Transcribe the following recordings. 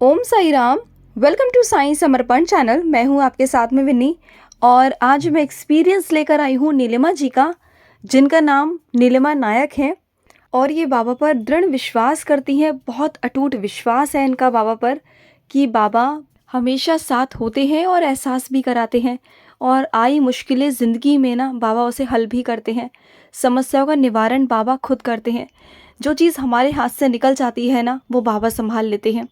Om Sai Ram. Welcome to Sai Samarpan channel. मैं हूं आपके साथ में विन्नी और आज मैं एक्सपीरियंस लेकर आई हूं नीलिमा जी का, जिनका नाम नीलिमा नायक है। और ये बाबा पर दृढ़ विश्वास करती हैं। बहुत अटूट विश्वास है इनका बाबा पर कि बाबा हमेशा साथ होते हैं और एहसास भी कराते हैं। और आई मुश्किलें ज़िंदगी में ना बाबा उसे हल भी करते हैं। समस्याओं का निवारण बाबा खुद करते हैं। जो चीज़ हमारे हाथ से निकल जाती है ना, वो बाबा संभाल लेते हैं।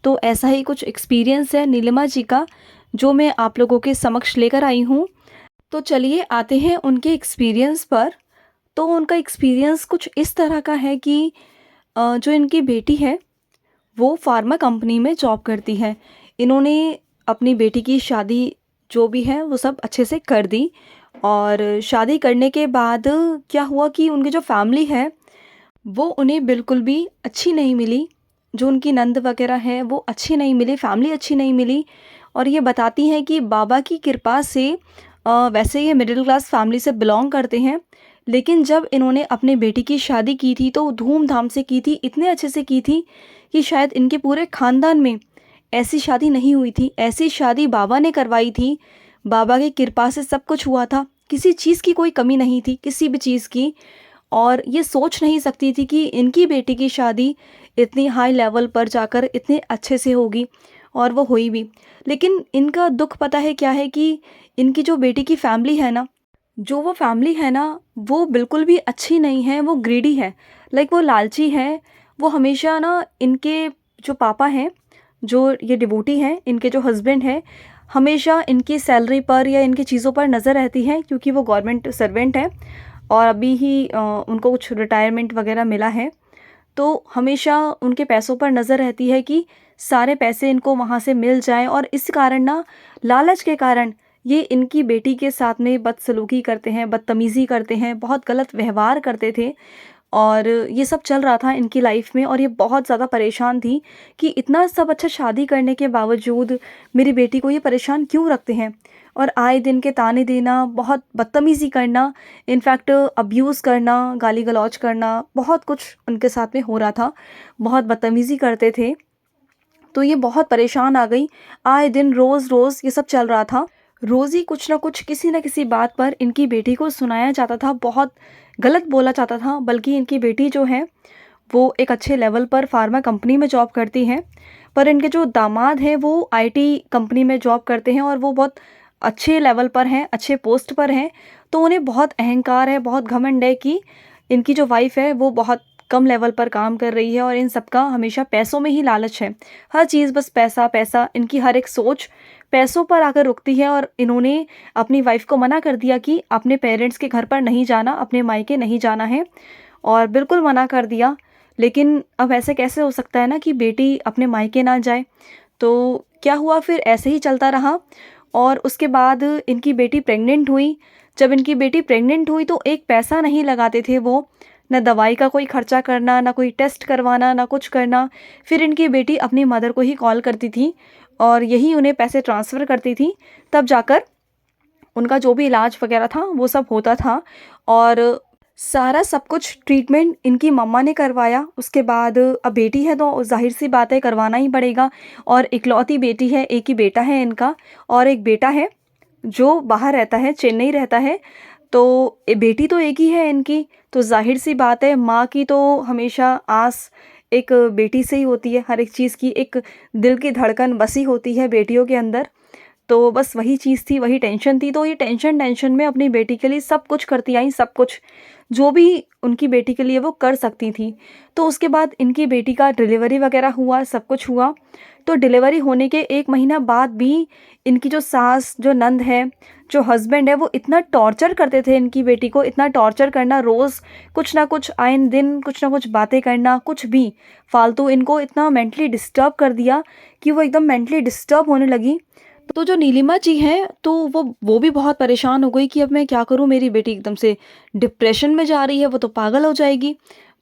तो ऐसा ही कुछ एक्सपीरियंस है नीलिमा जी का, जो मैं आप लोगों के समक्ष लेकर आई हूँ। तो चलिए आते हैं उनके एक्सपीरियंस पर। तो उनका एक्सपीरियंस कुछ इस तरह का है कि जो इनकी बेटी है वो फार्मा कंपनी में जॉब करती है। इन्होंने अपनी बेटी की शादी जो भी है वो सब अच्छे से कर दी। और शादी करने के बाद क्या हुआ कि उनकी जो फैमिली है वो उन्हें बिल्कुल भी अच्छी नहीं मिली। जो उनकी नंद वगैरह है वो अच्छी नहीं मिली, फैमिली अच्छी नहीं मिली। और ये बताती हैं कि बाबा की कृपा से वैसे ये मिडिल क्लास फैमिली से बिलोंग करते हैं, लेकिन जब इन्होंने अपने बेटी की शादी की थी तो धूमधाम से की थी, इतने अच्छे से की थी कि शायद इनके पूरे ख़ानदान में ऐसी शादी नहीं हुई थी। ऐसी शादी बाबा ने करवाई थी। बाबा की कृपा से सब कुछ हुआ था। किसी चीज़ की कोई कमी नहीं थी, किसी भी चीज़ की। और ये सोच नहीं सकती थी कि इनकी बेटी की शादी इतनी हाई लेवल पर जाकर इतने अच्छे से होगी, और वो हुई भी। लेकिन इनका दुख पता है क्या है कि इनकी जो बेटी की फैमिली है ना, जो वो फैमिली है ना, वो बिल्कुल भी अच्छी नहीं है। वो ग्रीडी है, लाइक वो लालची है। वो हमेशा ना इनके जो पापा हैं, जो ये डिवोटी हैं, इनके जो हस्बैंड हैं, हमेशा इनकी सैलरी पर या इनकी चीज़ों पर नज़र रहती है, क्योंकि वो गवर्नमेंट सर्वेंट है और अभी ही उनको कुछ रिटायरमेंट वगैरह मिला है। तो हमेशा उनके पैसों पर नज़र रहती है कि सारे पैसे इनको वहाँ से मिल जाएं। और इस कारण ना, लालच के कारण ये इनकी बेटी के साथ में बदसलूकी करते हैं, बदतमीज़ी करते हैं, बहुत गलत व्यवहार करते थे। और ये सब चल रहा था इनकी लाइफ में, और ये बहुत ज़्यादा परेशान थी कि इतना सब अच्छा शादी करने के बावजूद मेरी बेटी को ये परेशान क्यों रखते हैं। और आए दिन के ताने देना, बहुत बदतमीज़ी करना, इनफैक्ट अब्यूज़ करना, गाली गलौज करना, बहुत कुछ उनके साथ में हो रहा था। बहुत बदतमीज़ी करते थे। तो ये बहुत परेशान आ गई। आए दिन रोज़ रोज़ ये सब चल रहा था। रोज़ ही कुछ ना कुछ, किसी न किसी बात पर इनकी बेटी को सुनाया जाता था, बहुत गलत बोला जाता था। बल्कि इनकी बेटी जो है वो एक अच्छे लेवल पर फार्मा कंपनी में जॉब करती हैं, पर इनके जो दामाद हैं वो आईटी कंपनी में जॉब करते हैं और वो बहुत अच्छे लेवल पर हैं, अच्छे पोस्ट पर हैं। तो उन्हें बहुत अहंकार है, बहुत घमंड है कि इनकी जो वाइफ़ है वो बहुत कम लेवल पर काम कर रही है, और इन सबका हमेशा पैसों में ही लालच है। हर चीज़ बस पैसा पैसा, इनकी हर एक सोच पैसों पर आकर रुकती है। और इन्होंने अपनी वाइफ़ को मना कर दिया कि अपने पेरेंट्स के घर पर नहीं जाना, अपने मायके नहीं जाना है, और बिल्कुल मना कर दिया। लेकिन अब ऐसे कैसे हो सकता है ना कि बेटी अपने मायके ना जाए। तो क्या हुआ, फिर ऐसे ही चलता रहा। और उसके बाद इनकी बेटी प्रेग्नेंट हुई। जब इनकी बेटी प्रेग्नेंट हुई तो एक पैसा नहीं लगाते थे वो, ना दवाई का कोई खर्चा करना, ना कोई टेस्ट करवाना, ना कुछ करना। फिर इनकी बेटी अपनी मदर को ही कॉल करती थी और यही उन्हें पैसे ट्रांसफ़र करती थी, तब जाकर उनका जो भी इलाज वगैरह था वो सब होता था। और सारा सब कुछ ट्रीटमेंट इनकी मम्मा ने करवाया। उसके बाद अब बेटी है तो ज़ाहिर सी बात है, करवाना ही पड़ेगा। और इकलौती बेटी है, एक ही बेटा है इनका, और एक बेटा है जो बाहर रहता है, चेन्नई रहता है। तो बेटी तो एक ही है इनकी, तो ज़ाहिर सी बात है, माँ की तो हमेशा आस एक बेटी से ही होती है। हर एक चीज़ की एक दिल की धड़कन बसी होती है बेटियों के अंदर। तो बस वही चीज़ थी, वही टेंशन थी। तो ये टेंशन में अपनी बेटी के लिए सब कुछ करती आई, सब कुछ जो भी उनकी बेटी के लिए वो कर सकती थी। तो उसके बाद इनकी बेटी का डिलीवरी वगैरह हुआ, सब कुछ हुआ। तो डिलीवरी होने के 1 महीना बाद भी इनकी जो सास, जो नंद है, जो हस्बैंड है, वो इतना टॉर्चर करते थे इनकी बेटी को। इतना टॉर्चर करना, रोज़ कुछ ना कुछ, आए दिन कुछ ना कुछ बातें करना, कुछ भी फालतू, इनको इतना मेंटली डिस्टर्ब कर दिया कि वो एकदम मेंटली डिस्टर्ब होने लगी। तो जो नीलिमा जी हैं, तो वो भी बहुत परेशान हो गई कि अब मैं क्या करूँ, मेरी बेटी एकदम से डिप्रेशन में जा रही है, वो तो पागल हो जाएगी।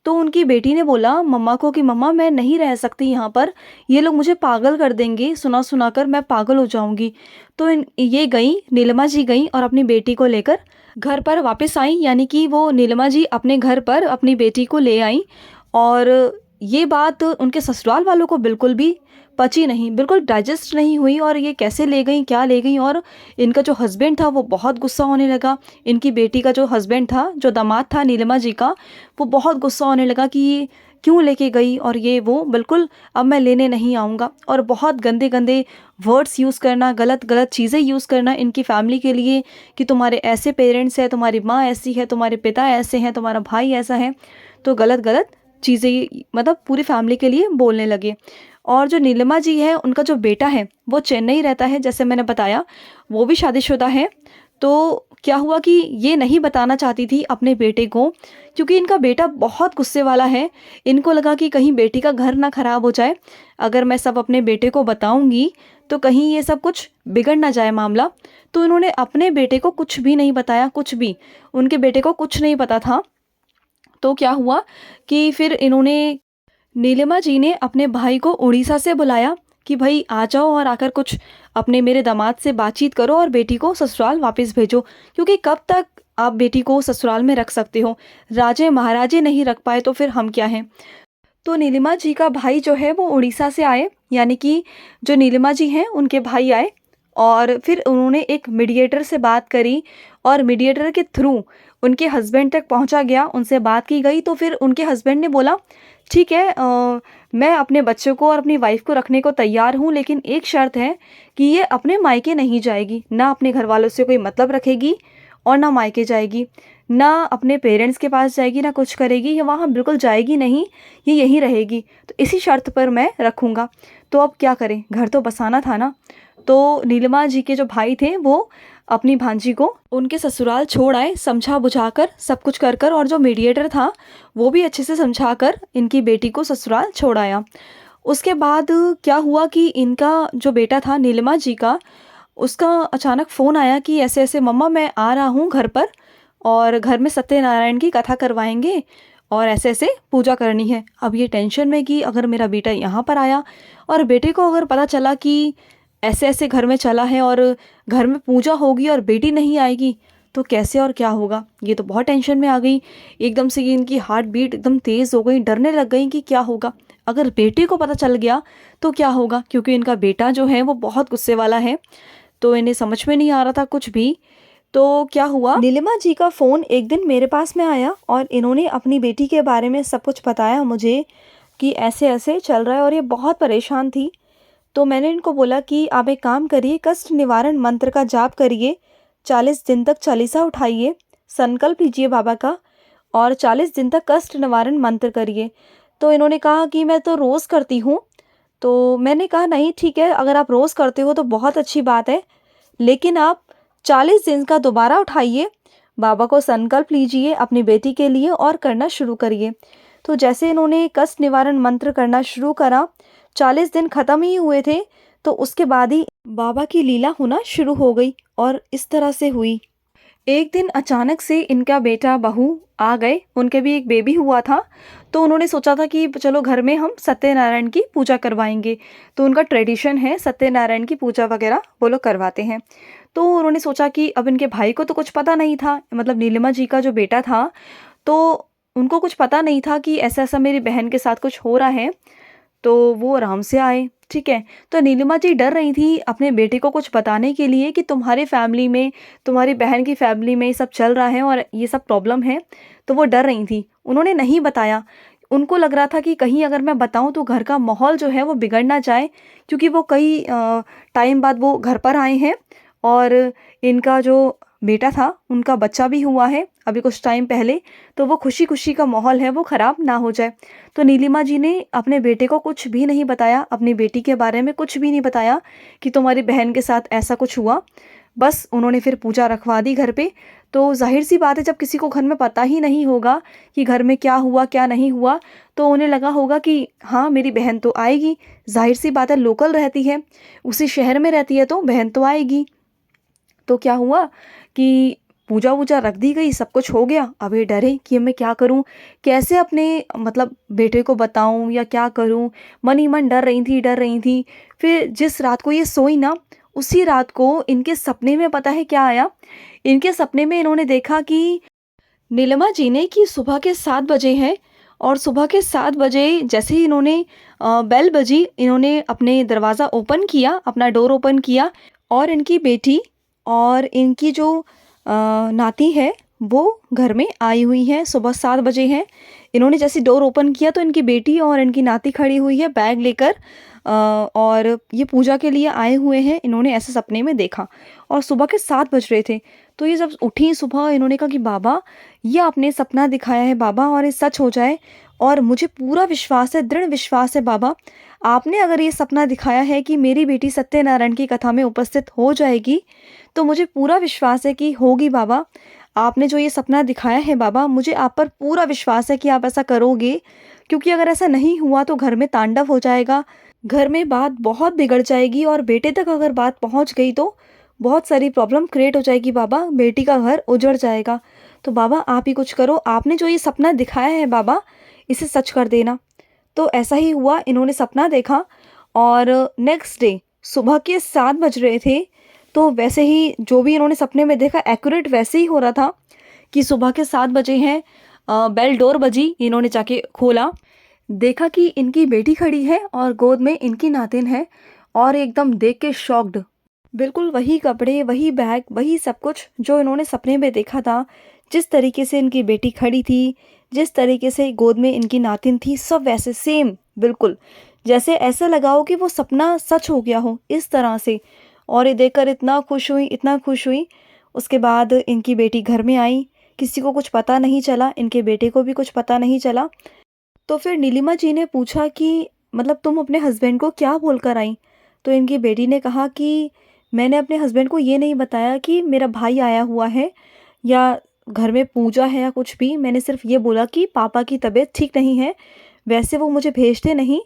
तो उनकी बेटी ने बोला मम्मा को कि मम्मा मैं नहीं रह सकती यहाँ पर, ये लोग मुझे पागल कर देंगे, सुना सुना कर मैं पागल हो जाऊँगी। तो ये गई, नीलिमा जी गई और अपनी बेटी को लेकर घर पर वापस आई। यानी कि वो नीलिमा जी अपने घर पर अपनी बेटी को ले आई। और ये बात उनके ससुराल वालों को बिल्कुल भी पची नहीं, बिल्कुल डाइजेस्ट नहीं हुई और ये कैसे ले गई, क्या ले गई। और इनका जो हस्बैंड था वो बहुत गुस्सा होने लगा। इनकी बेटी का जो हस्बैंड था, जो दामाद था नीलिमा जी का, वो बहुत गुस्सा होने लगा कि ये क्यों लेके गई और ये वो, बिल्कुल अब मैं लेने नहीं आऊँगा। और बहुत गंदे गंदे वर्ड्स यूज़ करना, गलत गलत चीज़ें यूज़ करना इनकी फैमिली के लिए, कि तुम्हारे ऐसे पेरेंट्स हैं, तुम्हारी माँ ऐसी है, तुम्हारे पिता ऐसे हैं, तुम्हारा भाई ऐसा है। तो गलत गलत चीज़ें मतलब पूरी फैमिली के लिए बोलने लगे। और जो नीलिमा जी है, उनका जो बेटा है वो चेन्नई रहता है, जैसे मैंने बताया, वो भी शादीशुदा है। तो क्या हुआ कि ये नहीं बताना चाहती थी अपने बेटे को, क्योंकि इनका बेटा बहुत गुस्से वाला है। इनको लगा कि कहीं बेटी का घर ना खराब हो जाए, अगर मैं सब अपने बेटे को बताऊंगी तो कहीं ये सब कुछ बिगड़ ना जाए मामला। तो इन्होंने अपने बेटे को कुछ भी नहीं बताया, कुछ भी। उनके बेटे को कुछ नहीं पता था। तो क्या हुआ कि फिर इन्होंने, नीलिमा जी ने अपने भाई को उड़ीसा से बुलाया कि भाई आ जाओ और आकर कुछ अपने मेरे दामाद से बातचीत करो और बेटी को ससुराल वापस भेजो, क्योंकि कब तक आप बेटी को ससुराल में रख सकते हो। राजे महाराजे नहीं रख पाए तो फिर हम क्या हैं। तो नीलिमा जी का भाई जो है वो उड़ीसा से आए, यानी कि जो नीलिमा जी हैं उनके भाई आए। और फिर उन्होंने एक मीडिएटर से बात करी और मीडिएटर के थ्रू उनके हस्बैंड तक पहुंचा गया, उनसे बात की गई। तो फिर उनके हस्बैंड ने बोला ठीक है, मैं अपने बच्चों को और अपनी वाइफ को रखने को तैयार हूँ, लेकिन एक शर्त है कि ये अपने मायके नहीं जाएगी, ना अपने घर वालों से कोई मतलब रखेगी और ना मायके जाएगी, ना अपने पेरेंट्स के पास जाएगी, ना कुछ करेगी, ये वहाँ बिल्कुल जाएगी नहीं, ये यहीं रहेगी। तो इसी शर्त पर मैं रखूँगा। तो अब क्या करें, घर तो बसाना था ना। तो नीलिमा जी के जो भाई थे वो अपनी भांजी को उनके ससुराल छोड़ आए, समझा बुझाकर सब कुछ कर कर। और जो मीडिएटर था वो भी अच्छे से समझाकर इनकी बेटी को ससुराल छोड़ आया। उसके बाद क्या हुआ कि इनका जो बेटा था नीलिमा जी का, उसका अचानक फ़ोन आया कि ऐसे ऐसे मम्मा मैं आ रहा हूँ घर पर, और घर में सत्यनारायण की कथा करवाएंगे और ऐसे ऐसे पूजा करनी है। अब ये टेंशन में कि अगर मेरा बेटा यहाँ पर आया और बेटे को अगर पता चला कि ऐसे ऐसे घर में चला है और घर में पूजा होगी और बेटी नहीं आएगी, तो कैसे और क्या होगा। ये तो बहुत टेंशन में आ गई। एकदम से ये इनकी हार्ट बीट एकदम तेज़ हो गई, डरने लग गई कि क्या होगा, अगर बेटे को पता चल गया तो क्या होगा, क्योंकि इनका बेटा जो है वो बहुत गुस्से वाला है। तो इन्हें समझ में नहीं आ रहा था कुछ भी। तो क्या हुआ, नीलिमा जी का फ़ोन एक दिन मेरे पास में आया और इन्होंने अपनी बेटी के बारे में सब कुछ बताया मुझे कि ऐसे ऐसे चल रहा है, और ये बहुत परेशान थी। तो मैंने इनको बोला कि आप एक काम करिए, कष्ट निवारण मंत्र का जाप करिए, 40 दिन तक चालीसा उठाइए, संकल्प लीजिए बाबा का, और 40 दिन तक कष्ट निवारण मंत्र करिए। तो इन्होंने कहा कि मैं तो रोज़ करती हूँ। तो मैंने कहा नहीं ठीक है, अगर आप रोज़ करते हो तो बहुत अच्छी बात है, लेकिन आप 40 दिन का दोबारा उठाइए, बाबा को संकल्प लीजिए अपनी बेटी के लिए और करना शुरू करिए। तो जैसे इन्होंने कष्ट निवारण मंत्र करना शुरू करा, 40 दिन ख़त्म ही हुए थे, तो उसके बाद ही बाबा की लीला होना शुरू हो गई। और इस तरह से हुई। एक दिन अचानक से इनका बेटा बहू आ गए, उनके भी एक बेबी हुआ था। तो उन्होंने सोचा था कि चलो घर में हम सत्यनारायण की पूजा करवाएंगे। तो उनका ट्रेडिशन है सत्यनारायण की पूजा वगैरह वो लोग करवाते हैं। तो उन्होंने सोचा कि अब इनके भाई को तो कुछ पता नहीं था, मतलब नीलिमा जी का जो बेटा था, तो उनको कुछ पता नहीं था कि ऐसा ऐसा मेरी बहन के साथ कुछ हो रहा है। तो वो आराम से आए, ठीक है। तो नीलिमा जी डर रही थी अपने बेटे को कुछ बताने के लिए कि तुम्हारे फैमिली में, तुम्हारी बहन की फैमिली में ये सब चल रहा है और ये सब प्रॉब्लम है। तो वो डर रही थी, उन्होंने नहीं बताया। उनको लग रहा था कि कहीं अगर मैं बताऊं तो घर का माहौल जो है वो बिगड़ ना जाए, क्योंकि वो कई टाइम बाद वो घर पर आए हैं और इनका जो बेटा था उनका बच्चा भी हुआ है अभी कुछ टाइम पहले। तो वो खुशी खुशी का माहौल है वो ख़राब ना हो जाए। तो नीलिमा जी ने अपने बेटे को कुछ भी नहीं बताया, अपनी बेटी के बारे में कुछ भी नहीं बताया कि तुम्हारी बहन के साथ ऐसा कुछ हुआ। बस उन्होंने फिर पूजा रखवा दी घर पे। तो जाहिर सी बात है, जब किसी को घर में पता ही नहीं होगा कि घर में क्या हुआ क्या नहीं हुआ, तो उन्हें लगा होगा कि हाँ मेरी बहन तो आएगी। जाहिर सी बात है, लोकल रहती है, उसी शहर में रहती है, तो बहन तो आएगी। तो क्या हुआ कि पूजा वूजा रख दी गई, सब कुछ हो गया। अब ये डरे कि मैं क्या करूं, कैसे अपने मतलब बेटे को बताऊं या क्या करूं। मन ही मन डर रही थी, डर रही थी। फिर जिस रात को ये सोई ना, उसी रात को इनके सपने में पता है क्या आया। इनके सपने में इन्होंने देखा कि नीलिमा जी ने कि सुबह के 7 बजे हैं और सुबह के 7 बजे जैसे ही इन्होंने बेल बजी, इन्होंने अपने दरवाज़ा ओपन किया, अपना डोर ओपन किया और इनकी बेटी और इनकी जो नाती है वो घर में आई हुई हैं। सुबह 7 बजे हैं। इन्होंने जैसे डोर ओपन किया तो इनकी बेटी और इनकी नाती खड़ी हुई है बैग लेकर, और ये पूजा के लिए आए हुए हैं। इन्होंने ऐसे सपने में देखा और सुबह के 7 बज रहे थे। तो ये जब उठी सुबह, इन्होंने कहा कि बाबा, ये आपने सपना दिखाया है बाबा, और ये सच हो जाए, और मुझे पूरा विश्वास है, दृढ़ विश्वास है बाबा, आपने अगर ये सपना दिखाया है कि मेरी बेटी सत्यनारायण की कथा में उपस्थित हो जाएगी, तो मुझे पूरा विश्वास है कि होगी बाबा। आपने जो ये सपना दिखाया है बाबा, मुझे आप पर पूरा विश्वास है कि आप ऐसा करोगे, क्योंकि अगर ऐसा नहीं हुआ तो घर में तांडव हो जाएगा, घर में बात बहुत बिगड़ जाएगी, और बेटे तक अगर बात पहुंच गई तो बहुत सारी प्रॉब्लम क्रिएट हो जाएगी बाबा, बेटी का घर उजड़ जाएगा। तो बाबा आप ही कुछ करो, आपने जो ये सपना दिखाया है बाबा, इसे सच कर देना। तो ऐसा ही हुआ, इन्होंने सपना देखा और नेक्स्ट डे सुबह के 7 बज रहे थे। तो वैसे ही जो भी इन्होंने सपने में देखा एक्यूरेट वैसे ही हो रहा था कि सुबह के 7 बजे हैं। बेल डोर बजी, इन्होंने जाके खोला, देखा कि इनकी बेटी खड़ी है और गोद में इनकी नातिन है, और एकदम देख के शॉक्ड। बिल्कुल वही कपड़े, वही बैग, वही सब कुछ जो इन्होंने सपने में देखा था। जिस तरीके से इनकी बेटी खड़ी थी, जिस तरीके से गोद में इनकी नातिन थी, सब वैसे सेम बिल्कुल, जैसे ऐसा लगा हो कि वो सपना सच हो गया हो, इस तरह से। और ये देखकर इतना खुश हुई, इतना खुश हुई। उसके बाद इनकी बेटी घर में आई, किसी को कुछ पता नहीं चला, इनके बेटे को भी कुछ पता नहीं चला। तो फिर नीलिमा जी ने पूछा कि मतलब तुम अपने हस्बैंड को क्या बोलकर आई? तो इनकी बेटी ने कहा कि मैंने अपने हस्बैंड को ये नहीं बताया कि मेरा भाई आया हुआ है या घर में पूजा है या कुछ भी। मैंने सिर्फ ये बोला कि पापा की तबीयत ठीक नहीं है। वैसे वो मुझे भेजते नहीं,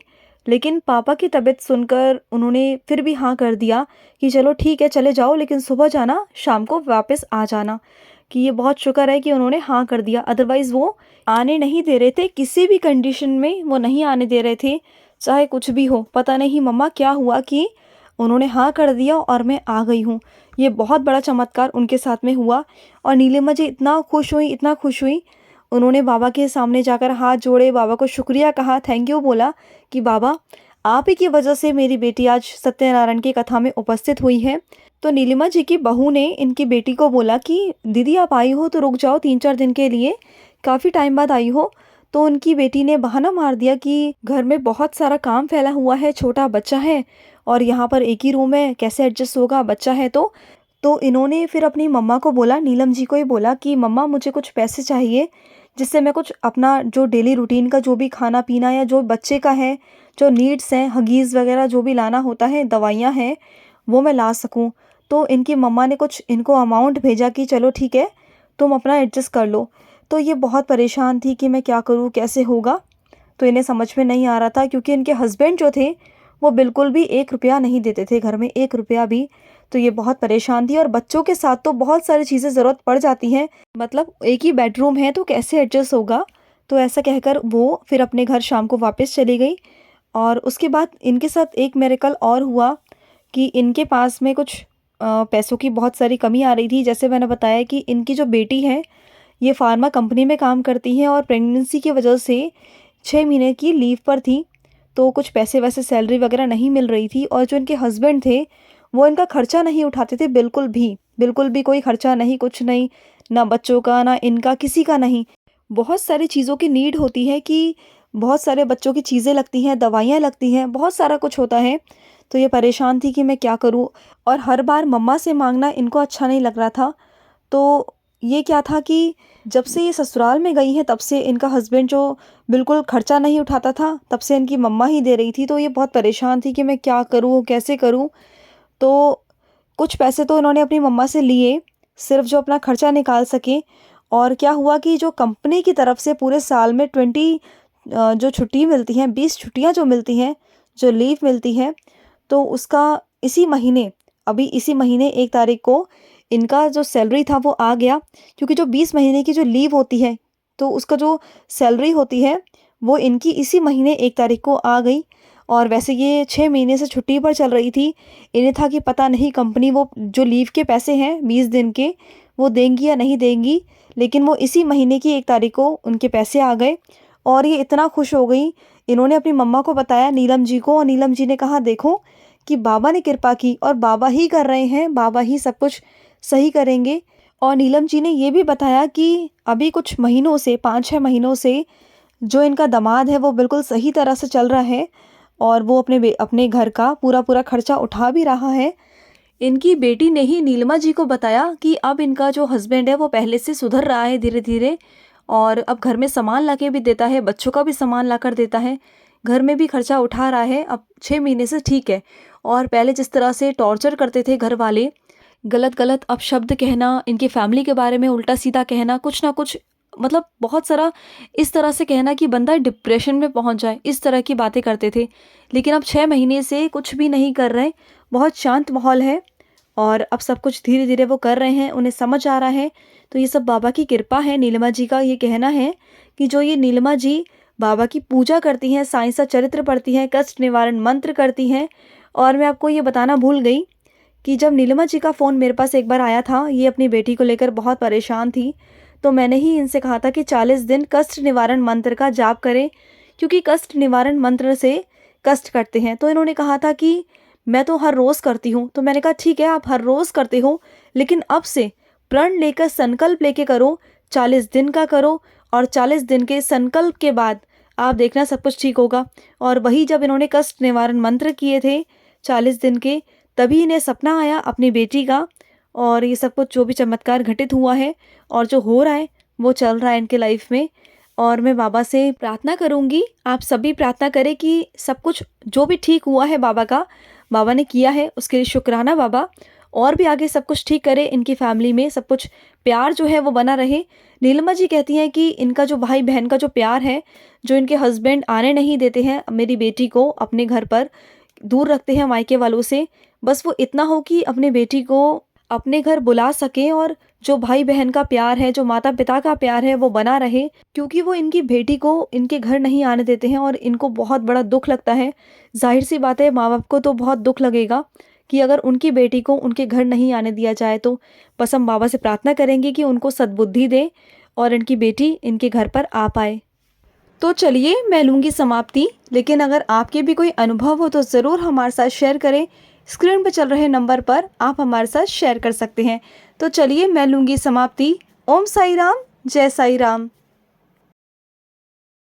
लेकिन पापा की तबीयत सुनकर उन्होंने फिर भी हाँ कर दिया कि चलो ठीक है, चले जाओ, लेकिन सुबह जाना, शाम को वापस आ जाना। कि ये बहुत शुक्र है कि उन्होंने हाँ कर दिया, अदरवाइज़ वो आने नहीं दे रहे थे, किसी भी कंडीशन में वो नहीं आने दे रहे थे, चाहे कुछ भी हो। पता नहीं मम्मा क्या हुआ कि उन्होंने हाँ कर दिया और मैं आ गई हूँ। ये बहुत बड़ा चमत्कार उनके साथ में हुआ। और नीलिमा जी इतना खुश हुई, इतना खुश हुई, उन्होंने बाबा के सामने जाकर हाथ जोड़े, बाबा को शुक्रिया कहा, थैंक यू बोला कि बाबा आप ही की वजह से मेरी बेटी आज सत्यनारायण की कथा में उपस्थित हुई है। तो नीलिमा जी की बहू ने इनकी बेटी को बोला कि दीदी आप आई हो तो रुक जाओ 3-4 दिन के लिए, काफ़ी टाइम बाद आई हो। तो उनकी बेटी ने बहाना मार दिया कि घर में बहुत सारा काम फैला हुआ है, छोटा बच्चा है और यहाँ पर एक ही रूम है, कैसे एडजस्ट होगा, बच्चा है तो इन्होंने फिर अपनी मम्मा को बोला, नीलम जी को ही बोला कि मम्मा मुझे कुछ पैसे चाहिए, जिससे मैं कुछ अपना जो डेली रूटीन का जो भी खाना पीना या जो बच्चे का है, जो नीड्स हैं, हगीज़ वगैरह जो भी लाना होता है, दवाइयाँ हैं, वो मैं ला सकूँ। तो इनकी मम्मा ने कुछ इनको अमाउंट भेजा कि चलो ठीक है, तुम अपना एडजस्ट कर लो। तो ये बहुत परेशान थी कि मैं क्या करूँ, कैसे होगा? तो इन्हें समझ में नहीं आ रहा था, क्योंकि इनके हस्बैंड जो थे वो बिल्कुल भी 1 रुपया नहीं देते थे घर में, 1 रुपया भी। तो ये बहुत परेशान थी, और बच्चों के साथ तो बहुत सारी चीज़ें ज़रूरत पड़ जाती हैं, मतलब एक ही बेडरूम है तो कैसे एडजस्ट होगा? तो ऐसा कहकर वो फिर अपने घर शाम को वापस चली गई। और उसके बाद इनके साथ एक मिरेकल और हुआ कि इनके पास में कुछ पैसों की बहुत सारी कमी आ रही थी। जैसे मैंने बताया कि इनकी जो बेटी है, ये फार्मा कंपनी में काम करती हैं और प्रेगनेंसी की वजह से 6 महीने की लीव पर थी, तो कुछ पैसे वैसे सैलरी वगैरह नहीं मिल रही थी। और जो इनके हस्बैंड थे वो इनका खर्चा नहीं उठाते थे, बिल्कुल भी कोई खर्चा नहीं, कुछ नहीं, ना बच्चों का, ना इनका, किसी का नहीं। बहुत सारी चीज़ों की नीड होती है कि बहुत सारे बच्चों की चीज़ें लगती हैं, दवाइयाँ लगती हैं, बहुत सारा कुछ होता है। तो ये परेशान थी कि मैं क्या करूँ, और हर बार मम्मा से मांगना इनको अच्छा नहीं लग रहा था। तो ये क्या था कि जब से ये ससुराल में गई हैं तब से इनका हस्बैंड जो बिल्कुल खर्चा नहीं उठाता था, तब से इनकी मम्मा ही दे रही थी। तो ये बहुत परेशान थी कि मैं क्या करूँ, कैसे करूँ? तो कुछ पैसे तो इन्होंने अपनी मम्मा से लिए, सिर्फ जो अपना खर्चा निकाल सकें। और क्या हुआ कि जो कंपनी की तरफ से पूरे साल में 20 जो छुट्टी मिलती हैं, 20 छुट्टियां जो मिलती हैं, जो लीव मिलती है, तो उसका इसी महीने, अभी इसी महीने 1 तारीख को इनका जो सैलरी था वो आ गया। क्योंकि जो 20 महीने की जो लीव होती है, तो उसका जो सैलरी होती है वो इनकी इसी महीने 1 तारीख को आ गई। और वैसे ये 6 महीने से छुट्टी पर चल रही थी। इन्हें था कि पता नहीं कंपनी वो जो लीव के पैसे हैं 20 दिन के, वो देंगी या नहीं देंगी, लेकिन वो इसी महीने की 1 तारीख को उनके पैसे आ गए। और ये इतना खुश हो गई, इन्होंने अपनी मम्मा को बताया नीलम जी को, और नीलम जी ने कहा देखो कि बाबा ने कृपा की और बाबा ही कर रहे हैं, बाबा ही सब कुछ सही करेंगे। और नीलम जी ने ये भी बताया कि अभी कुछ महीनों से 5-6 महीनों से जो इनका दामाद है वो बिल्कुल सही तरह से चल रहा है और वो अपने घर का पूरा खर्चा उठा भी रहा है। इनकी बेटी ने ही नीलिमा जी को बताया कि अब इनका जो हस्बैंड है वो पहले से सुधर रहा है धीरे धीरे, और अब घर में सामान ला के भी देता है, बच्चों का भी सामान ला कर देता है, घर में भी खर्चा उठा रहा है, अब 6 महीने से ठीक है। और पहले जिस तरह से टॉर्चर करते थे घर वाले, गलत गलत अपशब्द कहना, इनकी फैमिली के बारे में उल्टा सीधा कहना, कुछ ना कुछ मतलब बहुत सारा इस तरह से कहना कि बंदा डिप्रेशन में पहुंच जाए, इस तरह की बातें करते थे। लेकिन अब 6 महीने से कुछ भी नहीं कर रहे, बहुत शांत माहौल है और अब सब कुछ धीरे धीरे वो कर रहे हैं, उन्हें समझ आ रहा है। तो ये सब बाबा की कृपा है। नीलिमा जी का ये कहना है कि जो ये नीलिमा जी बाबा की पूजा करती हैं, साईं सा चरित्र पढ़ती हैं, कष्ट निवारण मंत्र करती हैं। और मैं आपको ये बताना भूल गई कि जब नीलिमा जी का फ़ोन मेरे पास एक बार आया था, ये अपनी बेटी को लेकर बहुत परेशान थी, तो मैंने ही इनसे कहा था कि 40 दिन कष्ट निवारण मंत्र का जाप करें, क्योंकि कष्ट निवारण मंत्र से कष्ट कटते हैं। तो इन्होंने कहा था कि मैं तो हर रोज़ करती हूँ। तो मैंने कहा ठीक है, आप हर रोज़ करते हो, लेकिन अब से प्रण लेकर संकल्प लेके करो, 40 दिन का करो, और 40 दिन के संकल्प के बाद आप देखना सब कुछ ठीक होगा। और वही जब इन्होंने कष्ट निवारण मंत्र किए थे 40 दिन के, तभी इन्हें सपना आया अपनी बेटी का, और ये सब कुछ जो भी चमत्कार घटित हुआ है और जो हो रहा है वो चल रहा है इनके लाइफ में। और मैं बाबा से प्रार्थना करूँगी, आप सभी प्रार्थना करें कि सब कुछ जो भी ठीक हुआ है बाबा ने किया है, उसके लिए शुक्राना बाबा, और भी आगे सब कुछ ठीक करे, इनकी फैमिली में सब कुछ प्यार जो है वो बना रहे। नीलिमा जी कहती हैं कि इनका जो भाई बहन का जो प्यार है, जो इनके हस्बैंड आने नहीं देते हैं मेरी बेटी को अपने घर पर, दूर रखते हैं मायके वालों से, बस वो इतना हो कि अपने बेटी को अपने घर बुला सकें, और जो भाई बहन का प्यार है, जो माता पिता का प्यार है वो बना रहे, क्योंकि वो इनकी बेटी को इनके घर नहीं आने देते हैं और इनको बहुत बड़ा दुख लगता है। जाहिर सी बात है, माँ बाप को तो बहुत दुख लगेगा कि अगर उनकी बेटी को उनके घर नहीं आने दिया जाए। तो बस हम बाबा से प्रार्थना करेंगे कि उनको सद्बुद्धि दे और इनकी बेटी इनके घर पर आ पाए। तो चलिए मैं लूँगी समाप्ति, लेकिन अगर आपके भी कोई अनुभव हो तो ज़रूर हमारे साथ शेयर करें। स्क्रीन पर चल रहे नंबर पर आप हमारे साथ शेयर कर सकते हैं। तो चलिए मैं लूँगी समाप्ति। ओम साई राम, जय साई राम।